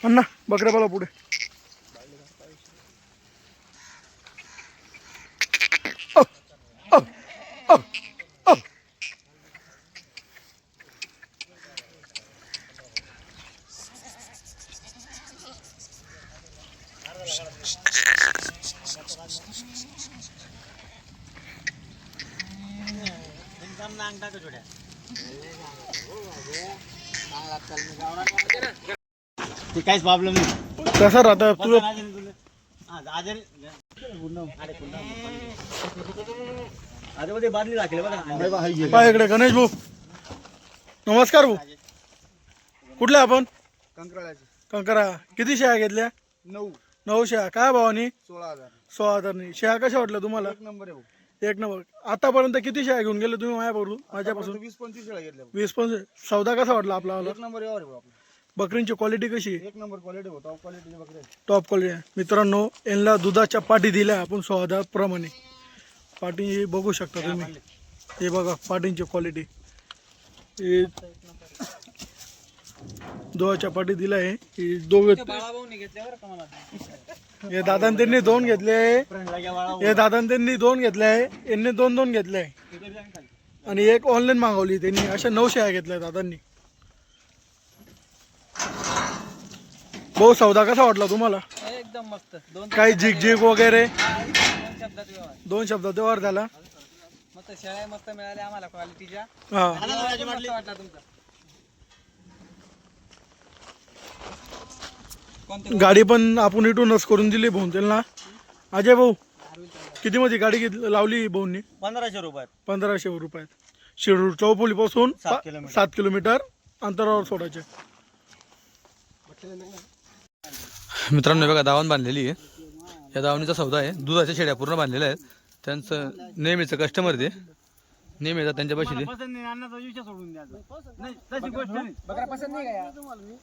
अण्णा बकऱ्या बोला पुढे. काहीच प्रॉब्लेम नाही. कसं राहतं तुझं? बादली दाखले बघा. पाय इकडे गणेश भाऊ. नमस्कार भाऊ. कुठले आपण? कंकरा. किती शेळ्या घेतल्या? 9 शेळ्या. काय भावानी? 16,000. शेळ्या कशा वाटल्या तुम्हाला? एक नंबर आहे. एक नंबर. आतापर्यंत किती शेळ्या घेऊन गेले तुम्ही माझ्यापासून? 20-25 शेळ्या घेतल्या. 20-25. सौदा कसा वाटला आपला? एक नंबर यावर आहे आपला. बकरींची क्वालिटी कशी आहे? एक नंबर क्वालिटी हो. टॉप क्वालिटीचे बकरे. टॉप क्वालिटी आहे मित्रांनो. यांना दुधाच्या पाटी दिल्या आपण 16,000 प्रमाणे. पाटी बघू शकता तुम्ही. हे बघा पाटींची क्वालिटी. हे दुधाच्या पाटी दिल्या आहे. हे दोघे हे दादान त्यांनी 2 घेतले. हे दादान त्यांनी 2 घेतले आहे. यांनी 2 घेतले आहे. आणि एक ऑनलाईन मागवली त्यांनी. अशा 9 शेळ्या घेतल्या दादांनी. भाऊ सौदा कसा वाटला तुम्हाला? एकदम मस्त. काही झिग वगैरे? 2 शब्दात व्यवहार झाला. मस्त शेळ्या मस्त मिळाल्या आम्हाला क्वालिटीच्या. हा वाटला तुमचा? गाडी पण आपण इथूनच करून दिली भाऊ त्यांना. अजय भाऊ किती मध्ये गाडी लावली भाऊंनी? 1500 रुपयात. 1500 रुपयात. शिरूर चौफुली पासून 7 किलोमीटर अंतरावर सोडायचे. मित्रांनो बघा दावण बांधलेली आहे. या दावणीचा सौदा आहे. दुधाच्या शेळ्या पूर्ण बांधलेल्या आहेत. त्यांचं नेहमीचं कस्टमर ते नेहमी येतात त्यांच्या पैसे. सोडून द्या. नाही तशी गोष्ट नाही. बकरा पसंत नाही का यार?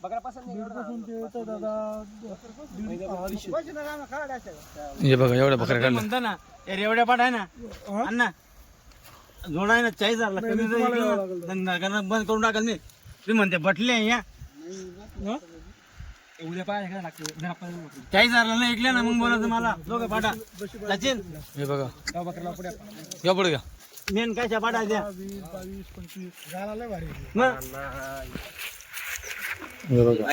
बकरा पसंत नाही. हे बघा एवढ्या बकऱ्या काढल्या. म्हणता ना एवढ्या पाठ आहे ना अण्णा जोडा आहे ना 40,000 धंदा बंद करून टाकाल मी. तुम्ही म्हणते बटले या उद्या पाहायला काय लागते? 40,000 नाही ऐकल्या ना मग बोलायचं मला. दोघं पाठा सचिन. हे बघा बकरा पुढे या पुढे घ्या. मेन काय पाठा द्या. 20-25 झाला लय भारी. हे बघा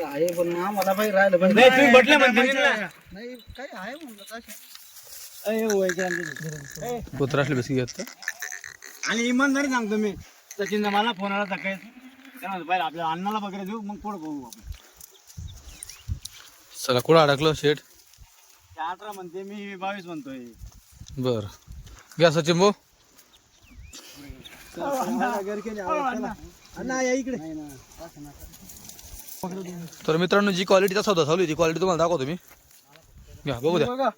आहे पण आम्हाला बाई राहिलं पण नाही तुम्ही बटले म्हणते ना. नाही काय आहे म्हणलं कुत्रा असले बेसिक घेत. आणि इमानदारी सांगतो मी. सचिन मला फोन आला सकाळी. पाहिजे आपल्या अण्णाला बकऱ्या देऊ मग पुढे बघू आपण. चला कुठं अडकलं शेठ? 18 म्हणते मी 22 म्हणतोय. बर घ्या सचिन भाऊ. तर मित्रांनो जी क्वालिटीचा सौदा चालू आहे ती क्वालिटी तुम्हाला दाखवतो मी. घ्या बघू द्या. बघा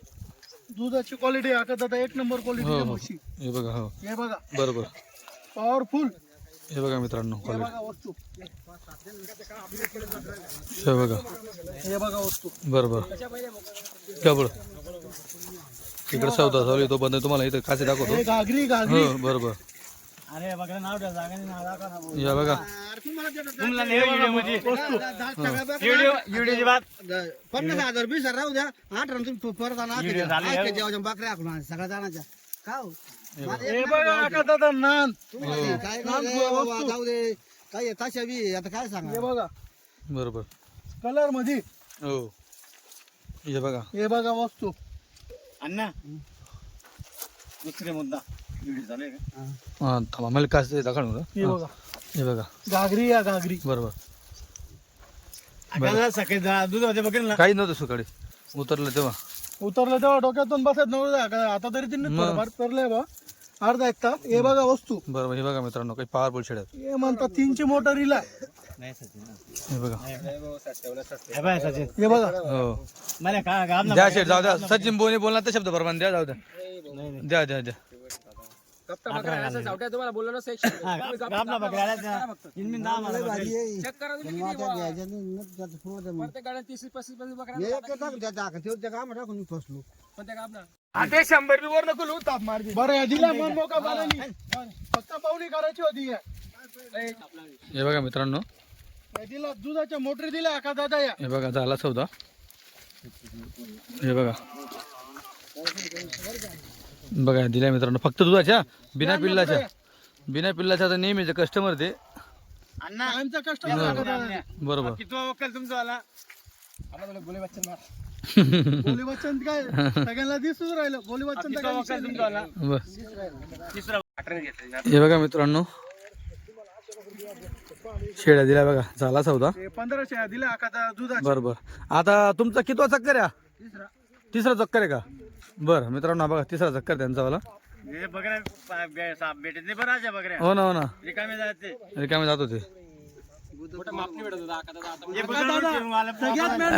दुधाची क्वालिटी आता दादा एक नंबर हो क्वालिटी. हो हे बघा. हो हे बघा बरोबर. पॉवरफुल. हे बघा मित्रांनो हे क्वालिटी. बघा वस्तू. हे बघा हे बघा वस्तू. बरोबर. घ्या पुढं. इकडे सौदा चालू आहे तो बंद तुम्हाला इथं काचे दाखवतो. हे घागरी हो बरोबर. अरे बकऱ्या नाव द्या जागा नाव दाखवा ना. या बघा तुम्हाला नाही व्हिडिओ मध्ये व्हिडिओची बात 50,000 20 राहू द्या. 18 तुम्ही परत आणा. व्हिडिओ झाले. जेव्हा बकऱ्या आखून सगळ्या जाण्याच्या का हो? हे बघा आका दादा नान. काय जाऊ दे. काय तशा बी आता काय सांगा. हे बघा बरोबर. कलर मध्ये. हो हे बघा. हे बघा वस्तू. अण्णा दुसरे मुद्दा व्हिडिओ चालू आहे का? हा थांबा मला काचे दाखवू का? हे बघा हे बघा घागरी या घागरी. बरोबर. आपल्याला सकाळी दूध होते बघेल ना. काही नव्हतं सकाळी उतरलं तेव्हा. उतरलं तेव्हा डोक्यातून बसत नव्हतं. आता तरी त्यांनी थोडंफार तरलंय बा अर्धा 1 तास. हे बघा वस्तू. बरोबर. हे बघा मित्रांनो काही पॉवरफुल शेड आहेत. हे म्हणतात 3ची मोटर हिला. हे बघा. हे बाय सचिन हे बघा हो मला का गाब द्या शेड जाऊ द्या. सचिन बोने बोलला तर शब्द बरोबर द्या जाऊ द्या. द्या द्या द्या. तुम्हाला बोललो ना गाबला बकऱ्या इनमिन दहा मला बकऱ्या. चेक करा तुम्ही किती प्रत्येक गाड्या 30-35 बकऱ्या फसलो पण त्या गाबला. आता 100 वर नको लू ताप मार. बरं या दिला मन मोका पाण्यानी. फक्त पाहुणी करायची होती. हे बघा मित्रांनो, दिला दुधाच्या मोटरी दिल्या का दादा या हे बघा झाला सौदा. हे बघा बघा दिल्या मित्रांनो, फक्त दुधाच्या, बिना पिल्लाच्या तर नेहमीचे कस्टमर ते. अण्णा आमचा कस्टमर बरोबर. कितवा वक्कल तुमचा आला? बोली बच्चन काय सगळ्यांना दिसूच राहिलं. बोली बच्चन कितवा वक्कल तुमचा आला? बस. तिसरा. हे बघा मित्रांनो, शेळ्या दिल्या बघा, झाला सौदा. 1500 दिल्या का दुधाच्या. बरोबर. आता तुमचा कितवा चक्कर आहे? तिसरा चक्कर आहे का? बरं मित्रांनो, बघा तिसरा चक्कर त्यांचा वाला. हे बकऱ्या भेटत नाही बरं राजा बकऱ्या. हो ना, हो ना, रिकामे जाते. रिकामे जात होते. हे बकऱ्या आलं. सगळ्यात मेन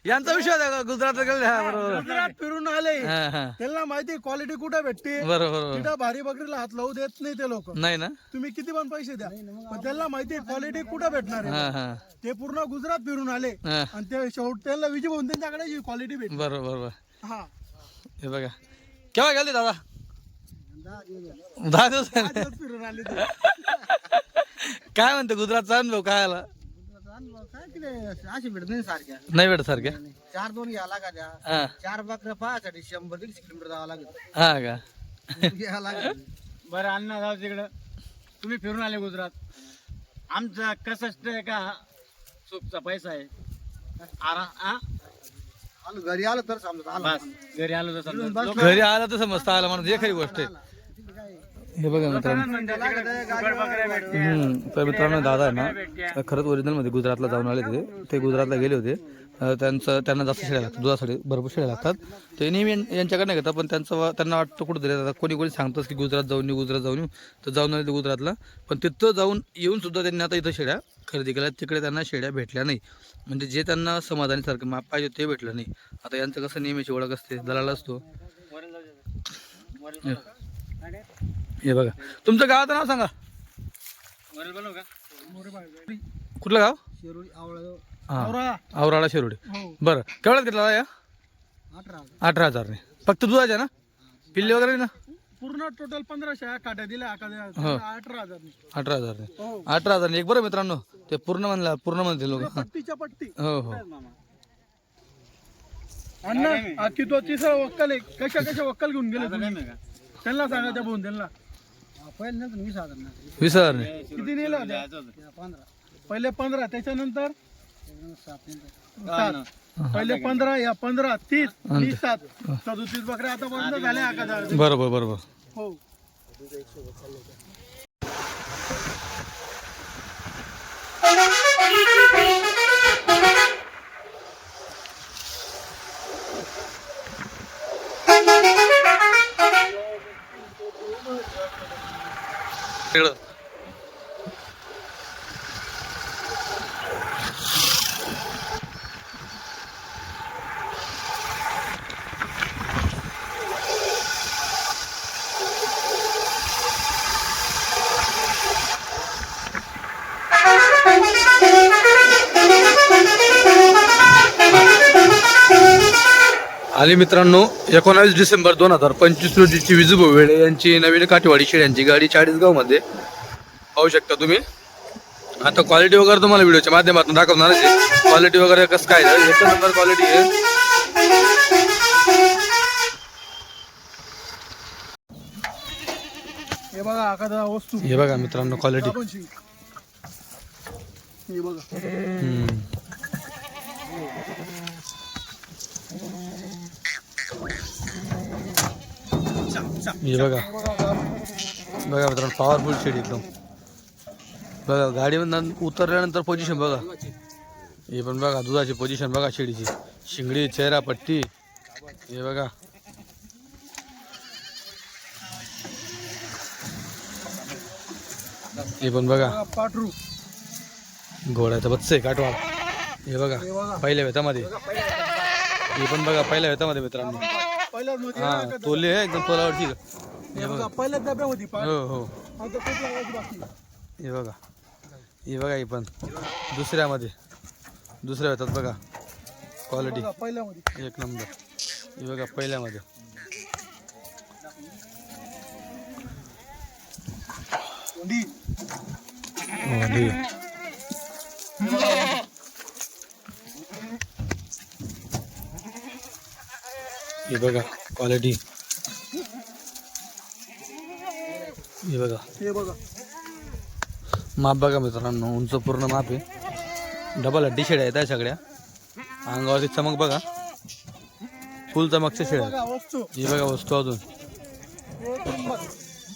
यांचा विषय होता का गुजरात गेले? बरोबर. गुजरात फिरून आले, हा, हा. त्यांना माहिती क्वालिटी कुठे भेटते. बरोबर. तिथं भारी बकरीला हात लावू देत नाही ते लोक. नाही ना. तुम्ही किती पण पैसे द्या, पण त्यांना माहिती क्वालिटी कुठे भेटणार हा, आहे. हा, ते पूर्ण गुजरात फिरून आले हा. आणि ते शेवट त्यांना विजय भाऊन त्यांच्याकडे क्वालिटी भेटते. बरोबर बरोबर. हा हे बघा, केव्हा गेले दादा? 10 दिवस. आजच फिरून आले ते. काय म्हणते गुजरातचा अनुभव काय आला? काय तिथे अशी भेटत नाही सारख्या. नाही भेटत सारख्या. 4-2 घ्या लागायच्या. हा 4 बकऱ्या पाहायसाठी 100-150 किलोमीटर जावं लागेल. हा का. घ्या लागेल. बरं अण्णा जाऊ तिकडं. तुम्ही फिरून आले गुजरात. आमचा कष्ट आहे का सुखचा पैसा आहे. आलो घरी आलो तर समजा आला. बस घरी आलो तर समजा. लोकं घरी आला तर समजता आला म्हणून हे खरी गोष्ट आहे. हे बघा मित्रांनो, म्हणतात तिकडं फुकट बकऱ्या भेटते. तर मित्रांनो दादा आहे ना, खरंच ओरिजिनल मध्ये गुजरातला जाऊन आले ते गुजरातला गेले होते. त्यांना जास्त शेळ्या लागतात, दुधासाठी भरपूर शेळ्या लागतात. ते नेहमी यांच्याकडे घेतात, पण त्यांना वाटतं कुठंतरी आता कोणी सांगतंच की गुजरात जाऊन येऊ, तर जाऊन आले ते गुजरातला. पण तिथं जाऊन येऊन सुद्धा त्यांनी आता इथं शेळ्या खरेदी केल्या. तिकडे त्यांना शेळ्या भेटल्या नाही, म्हणजे जे त्यांना समाधानीसारखं माप पाहिजे ते भेटलं नाही. आता यांचं कसं नेहमीची ओळख असते, दलाल असतो. हे बघा, तुमचं गावाचं नाव सांगा. वरील बनवू का? कुठलं गाव? शिरोळी आवळा हा औराळा शिरोडी. हो. बरं, केवढ्यात घेतला या? 18,000. 18,000 ने. फक्त दुधाच्या ना, पिल्ले वगैरे ना? पूर्ण टोटल 1500 काट्या दिल्या का हो. 18,000. 18,000 ने. हो 18,000 ने एक. बरं मित्रांनो, ते पूर्ण म्हणते लोक. पट्टीच्या पट्टी. हो हो. अण्णा किती तिसरा वक्कल आहे. कशा वक्कल घेऊन गेले तुम्ही? नाही का? त्यांना सांगा त्या भाऊन त्यांना पहिले नंतर 20,000 ना. 20,000 ने. किती नेलं होत्या? द्यायचं होतं. 15. पहिले 15, त्याच्यानंतर 7 नंतर. 7. पहिले 15, या 15, 30, 30, 7, 37 बकऱ्या आतापर्यंत झाल्या का? बरोबर बरोबर. हो. तिकडं. आली मित्रांनो, 19 डिसेंबर 2025 रोजीची विजूभाऊ वेळे यांची नवीन काठीवाडी शेळ्यांची गाडी 40गाव मध्ये पाहू शकता तुम्ही. आता क्वालिटी वगैरे तुम्हाला व्हिडिओच्या माध्यमातून दाखवणार आहे. क्वालिटी वगैरे कसं काय आहे, एक नंबर क्वालिटी आहे. हे बघा एखादा वस्तू. हे बघा मित्रांनो क्वालिटी. हे बघा. हे बघा बघा मित्रांनो, पॉवरफुल शेड एकदम. बघा गाडीमधून उतरल्यानंतर पोझिशन बघा. हे पण बघा दुधाची पोझिशन बघा, शेडीची शिंगडी, चेहरा पट्टी. हे बघा हे पण बघा पाटरू. घोड्याचं बच्च आहे काठवाड. हे बघा पहिल्या वेतामध्ये. हे पण बघा पहिल्या वेतामध्ये मित्रांनो. पहिल्याच मध्ये हा तोले आहे एकदम तोलावरची. हे बघा पहिल्याच डब्यामध्ये पाट. हो हो. आता खूप लावायची बाकी. हे बघा हे बघा. हे पण दुसऱ्यामध्ये दुसऱ्या वेतात बघा क्वालिटी बघा पहिल्यामध्ये. एक नंबर. हे बघा पहिल्यामध्ये. कोंडी. ओंडी. हे बघा क्वालिटी. हे बघा हे बघा माप बघा मित्रांनो, उंच पूर्ण माप आहे. डबल हड्डी शेळ्या आहेत त्या सगळ्या. अंगावरची चमक बघा, फुल चमकच्या शेळ्या. बघा वस्तू हे बघा वस्तू अजून. एक नंबर.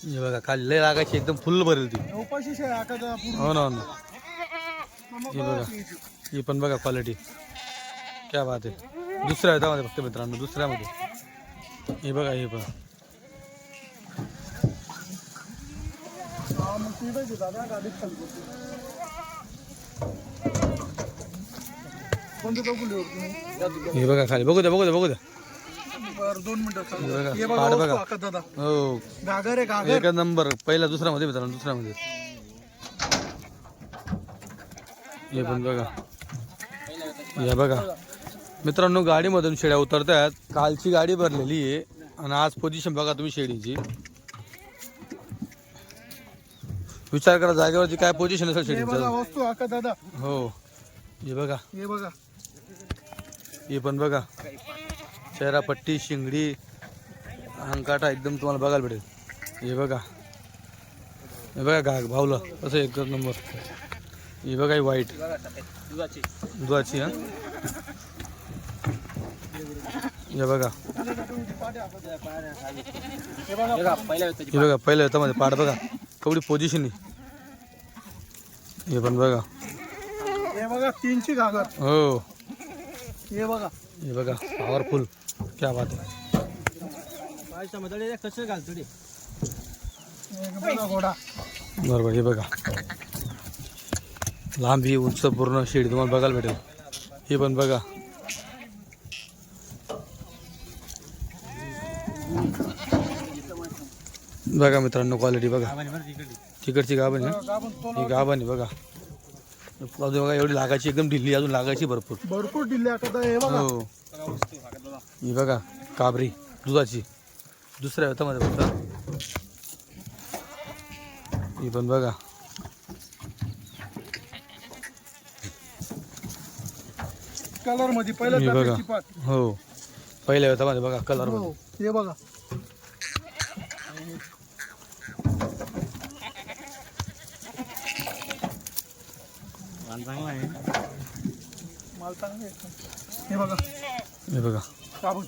हे बघा खाली लय लागायची, एकदम फुल भरेल ती. उपाशी शेळ्या आकाचा पूर्ण. हो ना हो ना. मग हे बघा बघा. ही पण बघा क्वालिटी, क्या बात आहे. दुसऱ्या ह्याच्यामध्ये फक्त मित्रांनो, दुसऱ्यामध्ये हे बघा. हे बघा हा, मग ती बघ दादा गाडीत चालतो. कोणतं बघू तुम्ही? हे बघा खाली, बघू द्या बघू द्या बघू द्या. बरं 2 मिनिटं चालू. हे बघा, हे बघा पाड वस्तू बघा. आकात दादा. हो घागर आहे घागर. एक नंबर. पहिला दुसऱ्यामध्ये मित्रांनो, दुसऱ्यामध्ये. हे पण बघा. हे बघा मित्रांनो, गाडीमधून शेळ्या उतरतात. कालची गाडी भरलेली आहे आणि आज पोझिशन बघा तुम्ही शेळीची. विचार करा जागेवरची काय पोझिशन असेल हे बघा शेळीचं. वस्तू आकात दादा. हो हे बघा. हे बघा हे पण बघा. चेहरा पट्टी, शिंगडी, अंगकाटा एकदम तुम्हाला बघायला भेटेल. हे बघा. हे बघा घाग भावलं कसं एक नंबर. हे बघा ही वाईट दुधाची. हा हे बघा. हे बघा हे बघा पहिल्या ह्याच्यामध्ये पाड बघा केवढी पोझिशन आहे. हे पण बघा. हे बघा 3ची घागर. हो हे बघा हे बघा पॉवरफुल, क्या बात आहे. कसं घालतो रे. हे बघा घोडा. बरोबर. हे बघा लांबी उंच पूर्ण शेळी तुम्हाला बघायला भेटेल. हे पण बघा. बघा मित्रांनो क्वालिटी बघा. तिकडची गाभण आहे. गाभण तो ही गाभण आहे बघा. अजून बघा एवढी लागायची, एकदम ढिल्ली अजून लागायची भरपूर. भरपूर दिले आकात. हे बघा हो ही बघा काबरी दुधाची, दुसऱ्या हातामध्ये फक्त. ही पण बघा. कलर मध्ये पहिल्या हे बघा. टाकायची पाट. हो पहिल्या हातामध्ये बघा कलर हो मध्ये. हे बघा चांगला आहे. माल चांगला आहे. हे बघा हे बघा. काबूल.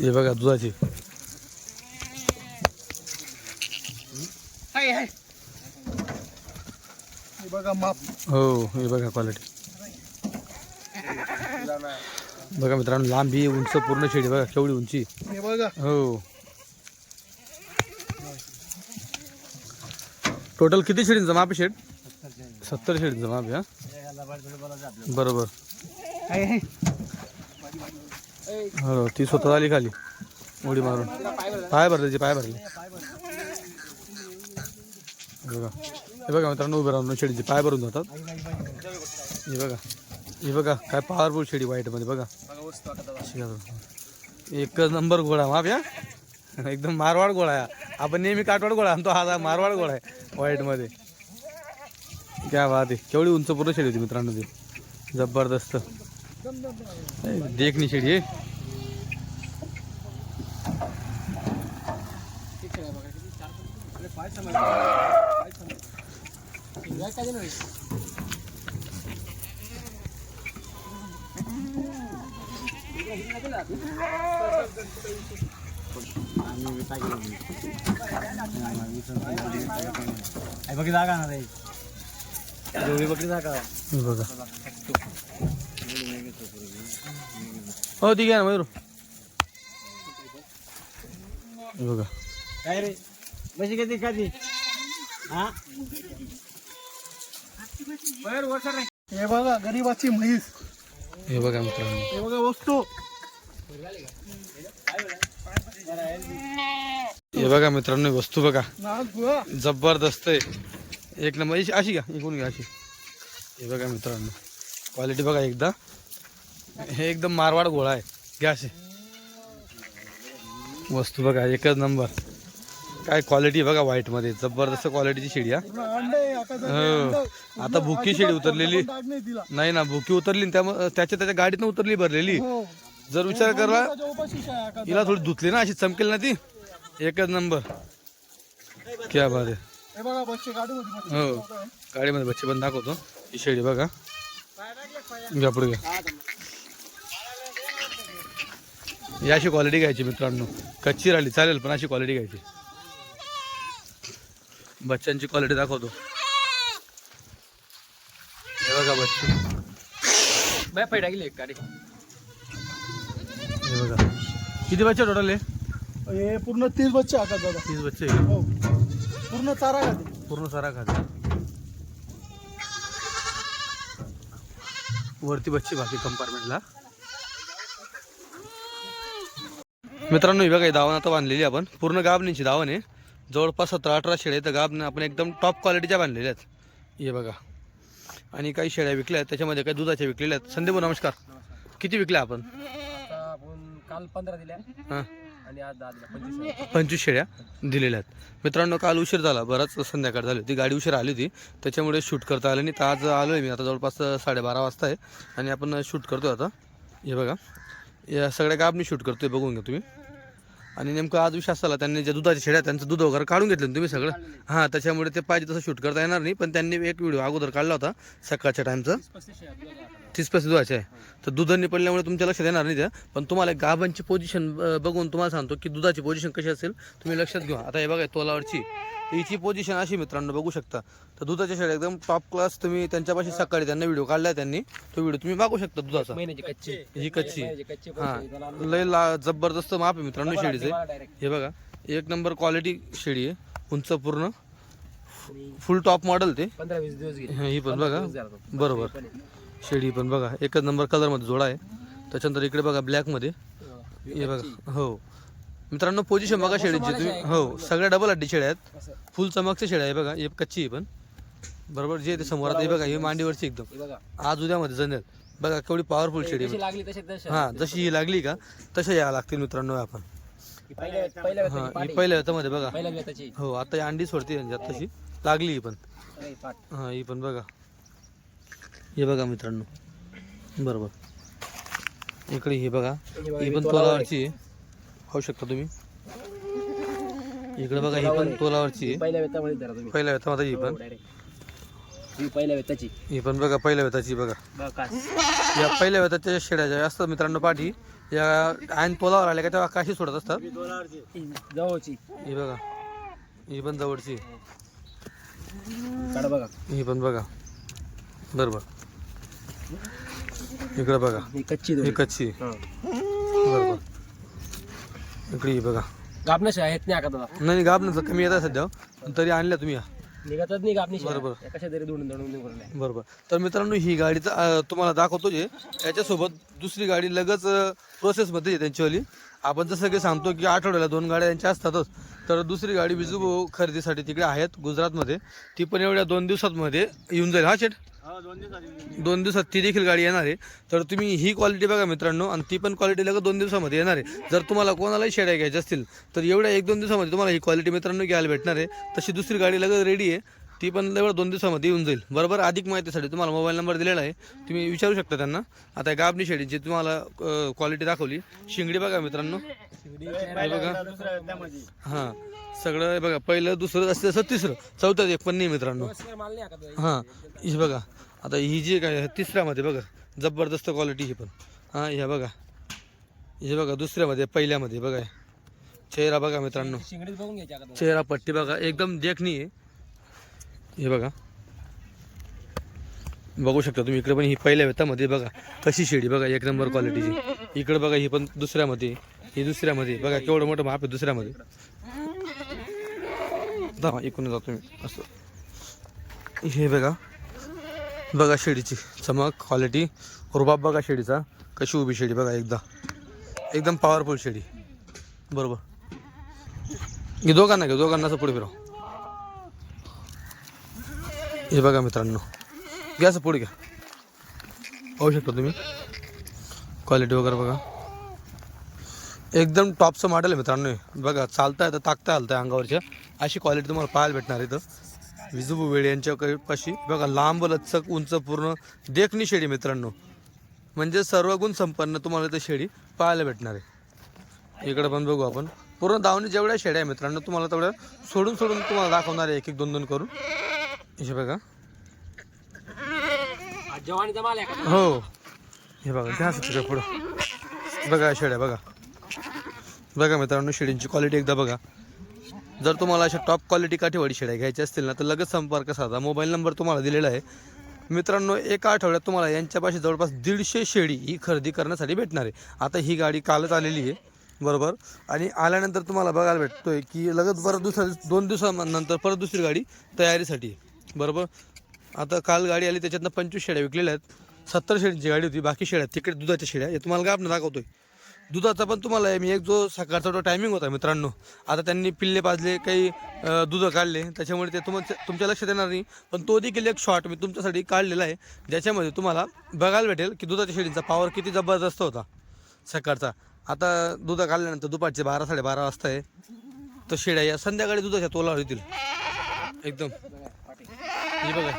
हे बघा दुधाची. हे बघा माप. हो हे बघा क्वालिटी. बघा मित्रांनो लांबी उंच पूर्ण शेडी बघा केवढी उंची. हे बघा हो टोटल किती शेडींचा माप आहे शेड? 70 शेडींचा माप आहे. हा बरोबर. हो ती स्वतः आली खाली उडी मारून. पाय भरले तिचे, पाय भरले. बघा हे बघा मित्रांनो उभे राहून शेडीचे पाय भरून जातात. हे बघा. हे बघा काय पॉवरफुल शेडी व्हाईटमध्ये बघा. एकच नंबर घोडा माप या. एकदम मारवाड गोळा आहे. आपण नेहमी काटवाड गोळा आणतो, हा मारवाड गोळा आहे व्हाईटमध्ये. क्या बात आहे. केवढी उंच पूर्ण शेडी होती मित्रांनो ती. जबरदस्त देखणी शेडी आहे. बघी जागा ना रे. एवढी बकरी जागा. हे बघा. हो ती घ्या ना मयूर. हे बघा. काय रे बशी किती खाती. हा हे बघा गरीबाची म्हैस. हे बघा मित्रांनो. हे बघा वस्तू. हे बघा मित्रांनो वस्तू बघा नाच बुवा. जबरदस्त आहे. एक नंबर. अशी घ्या, इकडून घ्या अशी. हे बघा मित्रांनो क्वालिटी बघा एकदा. हे एकदम मारवाड गोळा आहे. घ्या असे. वस्तू बघा एकच नंबर. काय क्वालिटी बघा व्हाईट मध्ये, जबरदस्त क्वालिटीची शेळी हा. हो. आता भुकी शेळी उतरलेली नाही ना, भुकी उतरली त्यामुळे त्याच्या गाडीतनं उतरली भरलेली. जर विचार करा हिला थोडी धुतली ना अशी चमकेल ना ती. एकच नंबर. क्या बात आहे. हो गाडीमध्ये बच्चे पण दाखवतो. ही शेळी बघा, घ्या पुढे घ्या. ही अशी क्वालिटी घ्यायची मित्रांनो. कच्ची राहिली चालेल पण अशी क्वालिटी घ्यायची. बच्चांची क्वालिटी दाखवतो. हे बघा बच्चे, हे बघा किती बच्चे टोटल आहे. हे पूर्ण 30 बच्चे आकात दादा. 30 बच्चे. हो पूर्ण चारा खाते. पूर्ण सारा खाते. वरती बच्चे बाकी कंपार्टमेंटला. मित्रांनो ही बघा दावण आता बांधलेली आपण. पूर्ण गाबणीची दावण आहे. जवळपास 17-18 शेळ्या तर गाबने आपण एकदम टॉप क्वालिटीच्या बांधलेल्या आहेत. हे बघा. आणि काही शेळ्या विकल्या आहेत त्याच्यामध्ये काही दुधाच्या विकलेल्या आहेत. संदीप नमस्कार. किती विकल्या आपण. काल 15 दिल्या हां आणि आज 10 दिल्या. 25 शेळ्या दिलेल्या आहेत. मित्रांनो काल उशीर झाला, बराच संध्याकाळ झाली होती, गाडी उशीर आली होती त्याच्यामुळे शूट करता आलं नाही. तर आज आलो आहे मी आता जवळपास 12:30 वाजता आहे आणि आपण शूट करतोय आता. हे बघा या सगळ्या गाबनी शूट करतोय, बघून घ्या तुम्ही. आणि नेमकं आज विषय असाला त्यांनी जे दुधाच्या शेळ्या त्यांचं दूध वगैरे काढून घेतलं तुम्ही सगळं. हां त्याच्यामुळे ते पाहिजे तसं शूट करता येणार नाही. पण त्यांनी एक व्हिडिओ अगोदर काढला होता सकाळच्या टाईमचा. 30-35 दुधाचे आहे. तर दुधांनी पडल्यामुळे तुमच्या लक्षात येणार नाही त्या. पण तुम्हाला गाभांची पोझिशन बघून तुम्हाला सांगतो की दुधाची पोझिशन कशी असेल तुम्ही लक्षात घ्या. आता हे बघा तोलावरची हिची पोझिशन अशी मित्रांनो बघू शकता. तर दुधाच्या शेळ्या एकदम टॉप क्लास. तुम्ही त्यांच्यापाशी सकाळी त्यांना व्हिडिओ काढलाय त्यांनी, तो व्हिडिओ तुम्ही बघू शकता दुधाचा. ही कच्ची. हां लय जबरदस्त माप आहे मित्रांनो शेळीचे. हे बघा एक नंबर क्वालिटी शेळी आहे. उंच पूर्ण फुल टॉप मॉडेल ते. 15-20 दिवस गेले. ही पण बघा बरोबर. शेळी पण बघा एकच नंबर कलरमध्ये जोडा आहे. त्याच्यानंतर इकडे बघा ब्लॅकमध्ये. हे बघा हो मित्रांनो पोझिशन बघा शेळीची तुम्ही. हो सगळ्या डबल हड्डी शेळ्या आहेत. फुल चमकच्या शेळ्या आहे बघा. एक कच्ची आहे पण बरोबर. जे ते समोर आता हे बघा ही मांडीवरची एकदम आज उद्यामध्ये जनेल. बघा केवढी पॉवरफुल शेळी आहे. हां जशी ही लागली का तशा यावं लागतील मित्रांनो आपण. हां ही पहिल्या वेतामध्ये बघा. हो आता ही अंडी सोडते तशी लागली ही पण. हां ही पण बघा. हे बघा मित्रांनो बरोबर. इकडे ही बघा ही पण तोलावरची आहे, पाहू शकता तुम्ही. इकडे बघा ही पण तोलावरची आहे. पहिल्या वेतामध्ये ही पण. ही पण बघा पहिल्या वेताची बघा. या पहिल्या वेताच्या शेळ्या ज्या असतात मित्रांनो पाठी या आयन तोलावर आल्या का तेव्हा काशी सोडत असतात. ही बघा ही पण जवळची. ही पण बघा बरोबर. इकडे बघा ही कच्ची बरोबर. इकडे ही बघा गाबनाशी आहेत नाही आता. नाही गाबनाचं कमी येत आहे सध्या पण तरी आणल्या तुम्ही. निघतच नाही गाबनी बरोबर कशा तरी दोन बरोबर. तर मित्रांनो ही गाडीचं तुम्हाला दाखवतो जे याच्यासोबत दुसरी गाडी लगेच प्रोसेसमध्ये आहे त्यांचीवाली. आपण जसं की सांगतो की आठवड्याला 2 गाड्या त्यांच्या असतातच. तर दुसरी गाडी विजू खरेदीसाठी तिकडे आहेत गुजरातमध्ये. ती पण एवढ्या 2 दिवसांमध्ये येऊन जाईल. हा शेट 2 दिवसात ती देखील गाडी येणार आहे. तर तुम्ही ही क्वालिटी बघा मित्रांनो आणि ती पण क्वालिटी लगेच 2 दिवसामध्ये येणार आहे. जर तुम्हाला कोणालाही शेळ्या घ्यायच्या असतील तर एवढ्या 1-2 दिवसामध्ये तुम्हाला ही क्वालिटी मित्रांनो घ्यायला भेटणार आहे. तशी दुसरी गाडी लगेच रेडी आहे, ती पण एवढं 2 दिवसामध्ये येऊन जाईल बरोबर. अधिक माहितीसाठी तुम्हाला मोबाईल नंबर दिलेला आहे, तुम्ही विचारू शकता त्यांना. आता गाबणी शेळीची तुम्हाला क्वालिटी दाखवली. शिंगडी बघा मित्रांनो बघा. हां सगळं बघा पहिलं दुसरं असते तसं तिसरं चौथ्यात एक पण नाही मित्रांनो. हां ही बघा आता ही जी काय तिसऱ्यामध्ये बघा जबरदस्त क्वालिटी ही पण. हां ह्या बघा हे बघा दुसऱ्यामध्ये पहिल्यामध्ये बघा. चेहरा बघा मित्रांनो, चेहरा पट्टी बघा एकदम देखणी आहे. हे बघा बघू शकता तुम्ही. इकडे पण ही पहिल्या वेतामध्ये बघा कशी शेळी बघा एक नंबर क्वालिटीची. इकडे बघा ही पण दुसऱ्यामध्ये, ही दुसऱ्यामध्ये बघा केवढं मोठं माप आहे दुसऱ्यामध्ये. इकडून जातो मी असं. हे बघा बघा शेळीची चमक क्वालिटी रुबाब बघा शेळीचा. कशी उभी शेळी बघा एकदम पॉवरफुल शेळी बरोबर. हे दोघांना घ्या, दोघांना असं पुढे फिरव. हे बघा मित्रांनो घ्या असं पुढे घ्या. पाहू शकता तुम्ही क्वालिटी वगैरे बघा. एकदम टॉपचं मॉडेल आहे मित्रांनो हे. बघा चालता येतं ताकता आलतं अंगावरच्या अशी क्वालिटी तुम्हाला पाहायला भेटणार इथं विजू वेळे यांच्या पाशी. बघा लांब लचक उंच पूर्ण देखणी शेळी मित्रांनो, म्हणजे सर्व गुण संपन्न तुम्हाला इथं शेळी पाहायला भेटणार आहे. इकडे पण बघू आपण पूर्ण दावणी जेवढ्या शेळ्या आहे मित्रांनो तुम्हाला तेवढ्या सोडून सोडून तुम्हाला दाखवणार आहे, एक एक दोन दोन करून. हे बघा हो हे बघा घ्या तिकडे पुढं बघा शेळ्या बघा. बघा मित्रांनो शेळींची क्वालिटी एकदा बघा. जर तुम्हाला अशा टॉप क्वालिटी काठीवाडी शेळ्या घ्यायच्या असतील ना तर लगेच संपर्क साधा. मोबाईल नंबर तुम्हाला दिलेला आहे मित्रांनो. एका आठवड्यात तुम्हाला यांच्यापाशी जवळपास 150 शेळी ही खरेदी करण्यासाठी भेटणार आहे. आता ही गाडी कालच आलेली आहे बरोबर, आणि आल्यानंतर तुम्हाला बघायला भेटतोय की लगेच परत 2 दिवसानंतर परत दुसरी गाडी तयारीसाठी बरोबर. आता काल गाडी आली त्याच्यातनं 25 शेळ्या विकलेल्या आहेत. 70 शेळींची गाडी होती, बाकी शेळ्या तिकडे दुधाच्या शेळ्या हे तुम्हाला काय आपण दाखवतोय. दुधाचा पण तुम्हाला मी एक जो सकाळचा जो टायमिंग होता मित्रांनो, आता त्यांनी पिल्ले पाजले काही दूध काढले त्याच्यामुळे ते तुमच्या लक्षात येणार नाही, पण तो देखील एक शॉट मी तुमच्यासाठी काढलेला आहे ज्याच्यामध्ये तुम्हाला बघायला भेटेल की दुधाच्या शेळींचा पॉवर किती जबरदस्त होता सकाळचा. आता दूध काढल्यानंतर दुपारचे 12-12:30 वाजता आहे तर शेळ्या या संध्याकाळी दुधाच्या तोलावर येतील एकदम. हे बघा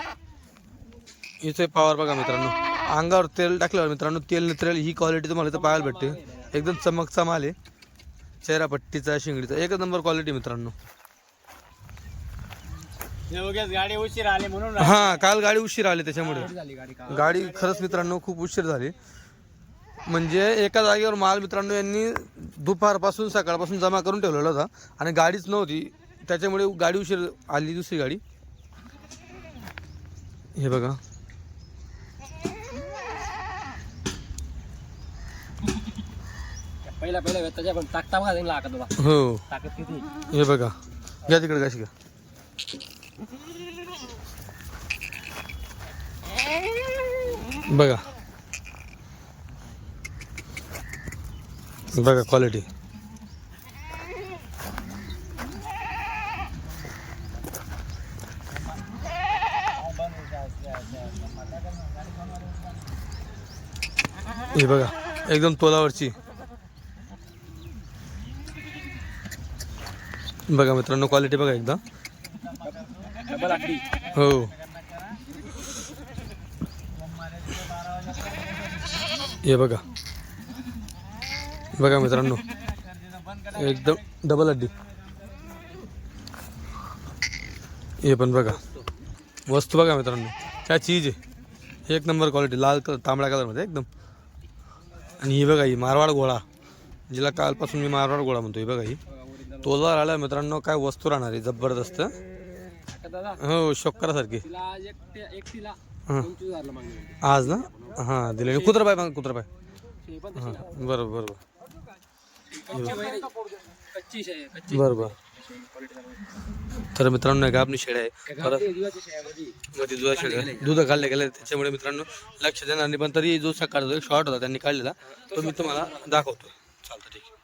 इथे पॉवर बघा मित्रांनो, अंगावर तेल टाकल्यावर मित्रांनो तेल नितरेल ही क्वालिटी तुम्हाला इथं पाहायला भेटते. एकदम चमकचा माल आहे, चेहरापट्टीचा शिंगडीचा एक नंबर क्वालिटी मित्रांनो. गाडी उशीर आली म्हणून हा काल गाडी उशीर आली त्याच्यामुळे गाडी खरंच मित्रांनो खूप उशीर झाली. म्हणजे एका जागेवर माल मित्रांनो यांनी दुपारपासून सकाळपासून जमा करून ठेवलेला होता आणि गाडीच नव्हती त्याच्यामुळे गाडी उशीर आली दुसरी गाडी. हे बघा पहिला त्याच्या पण टाकता बघा लागत बघा हो. ताकद किती. हे बघा घ्या तिकडे कशी का बघा बघा क्वालिटी. हे बघा एकदम तोलावरची. बघा मित्रांनो क्वालिटी बघा एकदा हो. हे बघा बघा मित्रांनो एकदम डबल अड्डी. हे पण बघा वस्तू बघा मित्रांनो काय चीज आहे, एक नंबर क्वालिटी लाल कलर तांबड्या कलरमध्ये एकदम. आणि ही बघा ही मारवाड गोळा जिला कालपासून मी मारवाड गोळा म्हणतो. ही बघा ही तोलावर आला मित्रांनो काय वस्तू राहणार आहे जबरदस्त हो शोकरासारखी. आज ना हां दिले कुत्रा पाय हां बरोबर बरोबर. तर मित्रांनो नाही का आपली शेळ्या आहे परत मध्ये दुधा शेळ्या दूध काढले गेले त्याच्यामुळे मित्रांनो लक्ष देणार नाही, पण तरी जो सकाळचा शॉर्ट होता त्यांनी काढलेला तो मी तुम्हाला दाखवतो. चालतं ठीक आहे.